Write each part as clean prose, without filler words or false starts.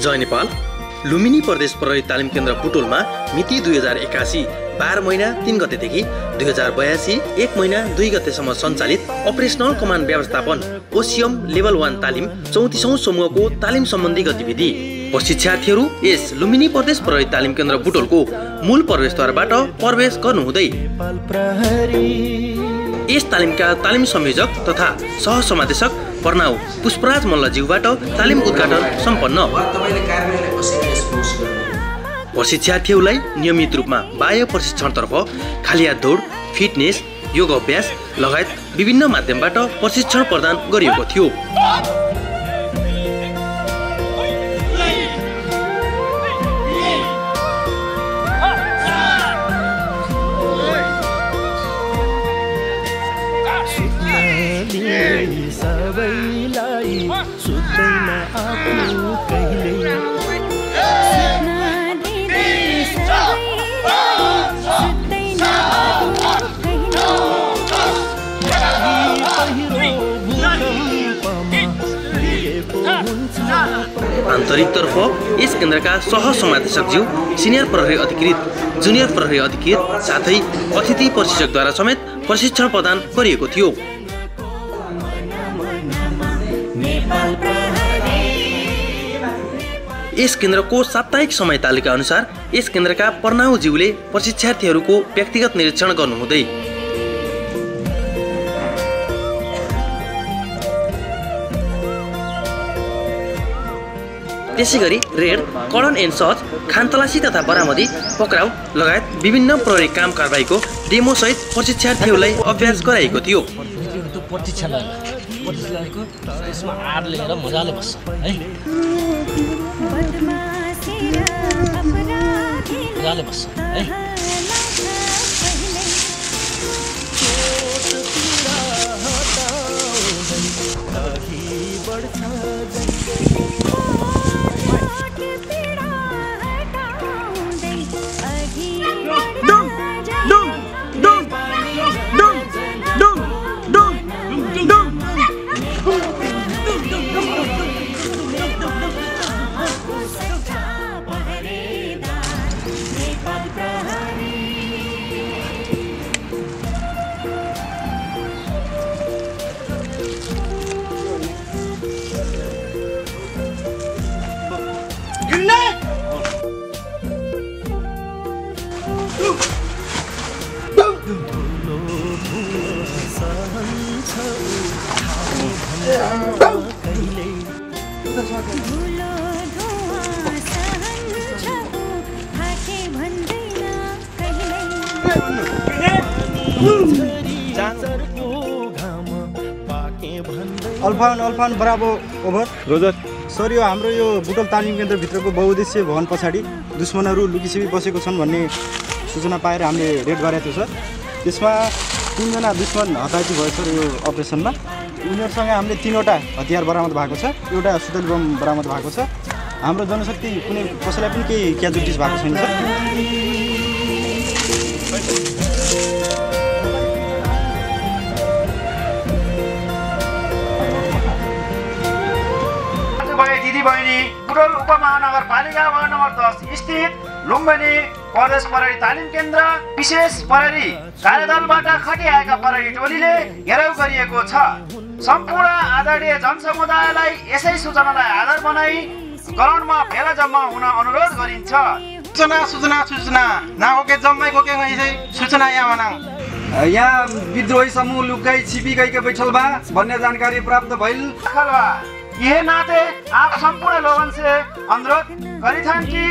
जय नेपाल। लुम्बिनी प्रदेश प्रहरी तालिम केन्द्र बुटोलमा मिति 2081 12 महिना 3 गतेदेखि 2082 1 महिना 2 गतेसम्म सञ्चालित अपरेसनल कमान्ड व्यवस्थापन ओसियम लेभल 1 तालिम 34औं समूहको तालिम सम्बन्धी गतिविधि प्रशिक्षार्थीहरू यस लुम्बिनी प्रदेश प्रहरी तालिम केन्द्र बुटोलको मूल प्रवेशद्वारबाट प्रवेश गर्नुहुँदै यस तालिमका तालिम संयोजक तथा सहसमादेशक प्रणाव पुष्पराज मल्लज्यूबाट तालिम उद्घाटन सम्पन्न। प्रशिक्षार्थीहरूलाई नियमित रूपमा बाह्य प्रशिक्षणतर्फ खाली दौड, फिटनेस, योग अभ्यास लगायत विभिन्न माध्यमबाट प्रशिक्षण प्रदान गरिएको थियो। आन्तरिकतर्फ यस केन्द्रका सहसमादेशकज्यू, सिनियर प्रहरी अधिकृत, जुनियर प्रहरी अधिकृत साथै अतिथि प्रशिक्षकद्वारा समेत प्रशिक्षण प्रदान गरिएको थियो। यस केन्द्रको साप्ताहिक समय तालिका अनुसार यस केन्द्रका प्रणावज्यूले प्रशिक्षार्थीहरूको व्यक्तिगत निरीक्षण गर्नुहुँदै त्यसैगरी रेड, कडन एन्ड सर्च, खानतलासी तथा बरामदी, पक्राउ लगायत विभिन्न प्रहरी काम कारबाहीको डेमो सहित प्रशिक्षार्थीहरूलाई अभ्यास गराएको थियो। त्यसमा आड लिएर मजाले बस्छ है, मजाले बस्छ है। अल्फान बराबो ओभर रोजर सर, यो हाम्रो यो बुटोल तालिम केन्द्र भित्रको बहुउद्देश्य भवन पछाडि दुश्मनहरू लुकिछिपी बसेको छन् भन्ने सूचना पाएर हामीले रेड गरेको थियो सर। त्यसमा 3 जना दुश्मन हताहती भयो सर यो अपरेसनमा। उनीहरूसँग हामीले 3वटा हतियार बरामद भएको छ, एउटा सुतली बम बरामद भएको छ। हाम्रो जनशक्ति कुनै कसैलाई पनि केही क्याजुअलिटिज भएको छैन सर। दिदीबहिनी, बुटोल उपमहानगरपालिका वार्ड नम्बर 10 स्थित लुम्बिनी प्रदेश प्रहरी तालिम केन्द्र विशेष प्रहरी कार्यदलबाट खटिआएका प्रहरी टोलीले घेराउ गरिएको छ। सम्पूर्ण आदरणीय जनसमुदायलाई यसै सूचनालाई आधार बनाई ग्राउन्डमा भेला जम्मा हुन अनुरोध गरिन्छ। सूचना नागोके जम्मै गोके सूचना यहाँ विद्रोही समूह लुकाई छिपी गई के बैठल बा भन्ने जानकारी प्राप्त भइल। यह नाते आप संपूर्ण लोगों से अनुरोध गरिथान कि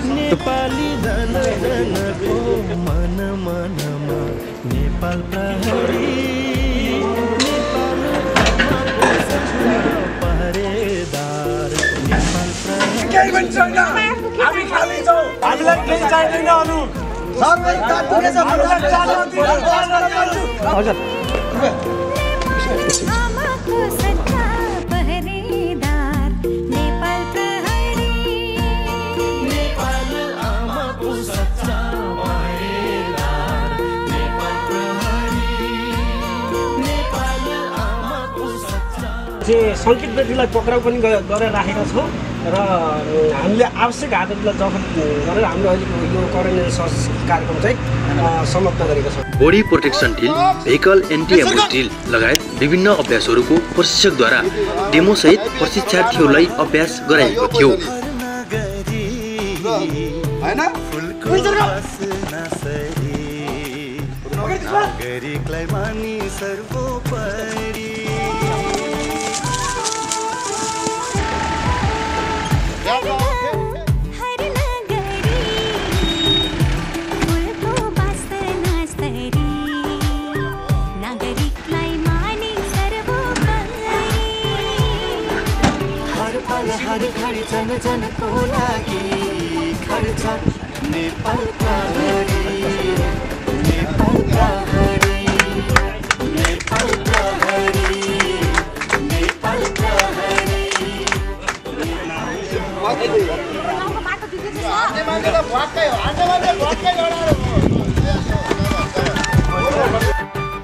नेपाली जनको मन मनमा नेपाल प्रहरी पहरेदार नेपाल प्रहरी केही पनि छैन, हामी खाली छौं, हामीलाई केही चाहिदैन। अरु सबै काट्नुले छ, हामीलाई चाहिदैन। हजुर चाहिँ सङ्कित व्यक्तिलाई पक्राउ पनि गरेर राखेका छौँ र हामीले आवश्यक हातहरूलाई जफत गरेर हामीले अहिलेको यो क्वारेन्टाइन सर्च कार्यक्रम चाहिँ समाप्त गरेका छौँ। Body protection drill, vehicle anti ambush drill लगायत विभिन्न अभ्यासहरूको प्रशिक्षकद्वारा डेमोसहित प्रशिक्षार्थीहरूलाई अभ्यास गराइएको थियो।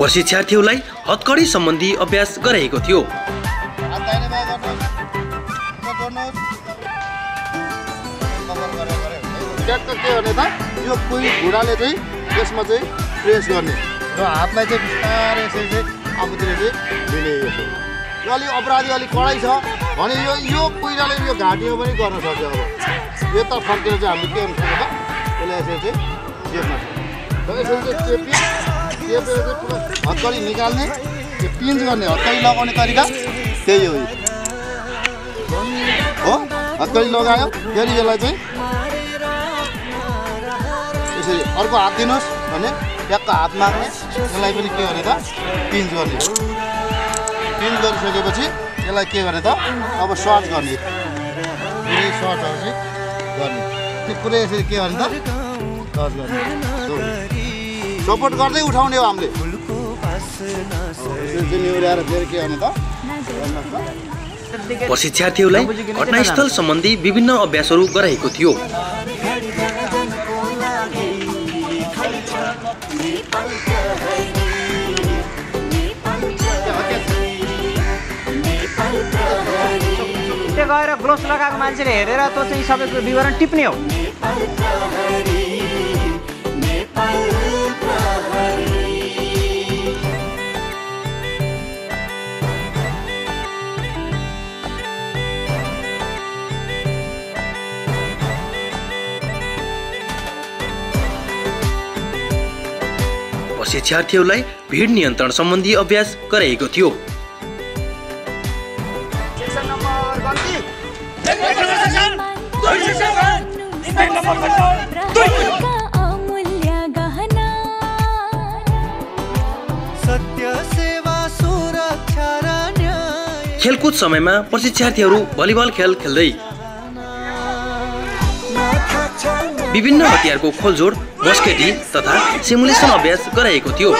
प्रशिक्षार्थीहरूलाई हतकडी सम्बन्धी अभ्यास गराएको थियो। के गर्ने त यो कोही घुँडाले चाहिँ यसमा चाहिँ प्रेस गर्ने र हातलाई चाहिँ बिस्तारै यसरी चाहिँ आफूतिर चाहिँ मिले यसो। यो अलिक अपराधी अलिक कडै छ भने यो कुइराले यो घाँटीमा पनि गर्न सक्छ। अब यता फर्केर चाहिँ हामीले के गर्नु सक्छ त यसलाई यसरी चाहिँ चेप्न र यसरी चाहिँ चेपेर चाहिँ पुरा हतकडी निकाल्ने त्यो पिन्च गर्ने हतकडी लगाउने तरिका त्यही हो। हतकडी लगायो फेरि यसलाई चाहिँ यसरी अर्को हात दिनुहोस् भने ट्याक्क हात माग्ने यसलाई पनि के गर्ने त पिन्च गर्ने। पिन्च गरिसकेपछि यसलाई के गर्ने त अब सर्च गर्ने पुरै सर्चहरू चाहिँ गर्ने त्यो पुरै यसरी के गर्ने त सर्च गर्ने सपोर्ट गर्दै उठाउने हो हामीले निहुर्याएर फेरि के गर्ने त। प्रशिक्षार्थीहरूलाई घटनास्थल सम्बन्धी विभिन्न अभ्यासहरू गराएको थियो। गएर ग्लोभ्स लगाएको मान्छेले हेरेर त्यो चाहिँ सबैको विवरण टिप्ने हो। प्रशिक्षार्थीहरूलाई भिड नियन्त्रण सम्बन्धी अभ्यास गराएको थियो। खेलकुद समयमा प्रशिक्षार्थीहरू भलिबल खेल खेल्दै विभिन्न हतियारको खोलजोड, मस्केटी तथा सिमुलेसन अभ्यास गराएको थियो।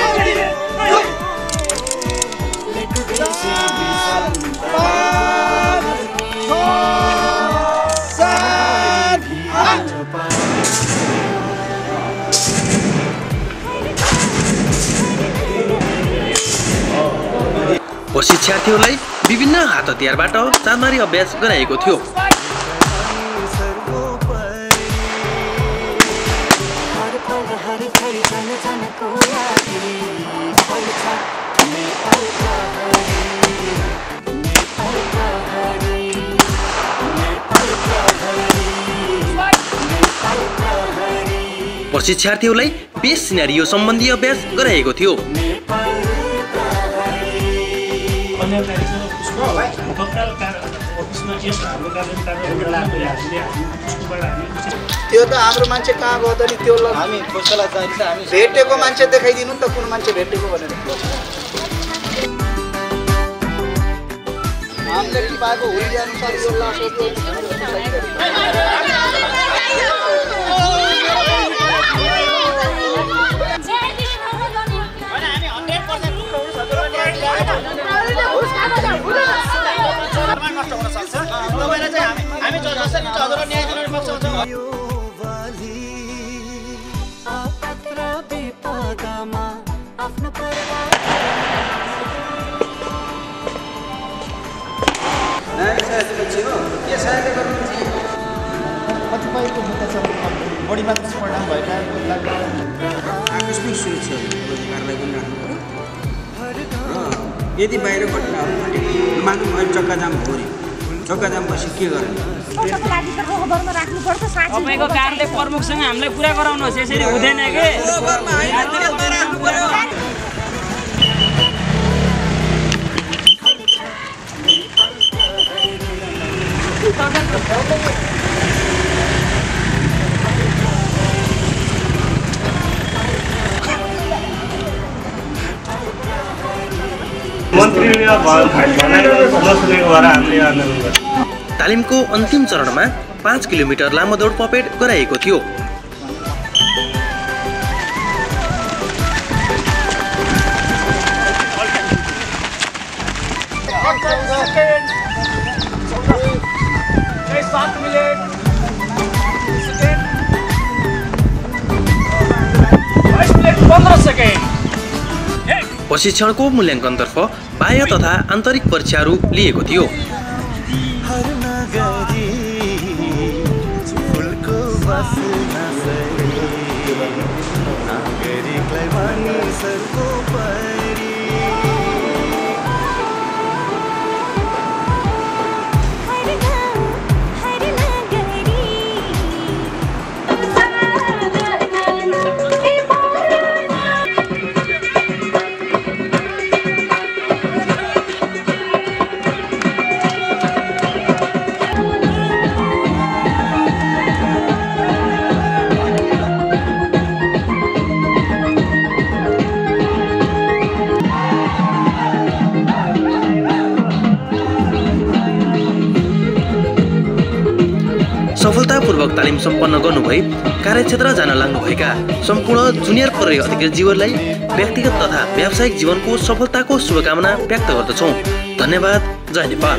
प्रशिक्षार्थीहरूलाई विभिन्न हात हतियारबाट चाँदमारी अभ्यास गराएको थियो। प्रशिक्षार्थीहरूलाई बेस सिनारियो सम्बन्धी अभ्यास गराएको थियो। त्यो त हाम्रो मान्छे कहाँ गयो त नि त्यो हामी खोज्नलाई चाहिन्छ। हामी भेटेको मान्छे देखाइदिनु नि त कुन मान्छे भेटेको भनेर। हामीले पाएको हुइले अनुसार यो लासको मान्छे हो के सहायता गर्नुहुन्छ कतिपयको मुद्दा छ बढी मात्र परिणाम भएका आकस्मिक सुरक्षा कारवाही पनि राख्नु पर्यो र यदि बाहिर घटनाहरू घटेको मानौँ अहिले चक्काजाम हो अरे चक्काजाम पछि के गर्ने तपाईँको कार्य प्रमुखसँग हामीलाई कुरा गराउनुहोस् यसरी हुँदैन के तालिमको अन्तिम चरणमा 5 किलोमिटर लामो दौड पपेट गराइएको थियो। प्रशिक्षणको मूल्याङ्कनतर्फ बाह्य तथा आन्तरिक परीक्षाहरू लिएको थियो। सफलतापूर्वक तालिम सम्पन्न गर्नुभई कार्यक्षेत्र जान लाग्नुभएका सम्पूर्ण जुनियर प्रहरी अधिकारी जीवनलाई व्यक्तिगत तथा व्यावसायिक जीवनको सफलताको शुभकामना व्यक्त गर्दछौँ। धन्यवाद। जय नेपाल।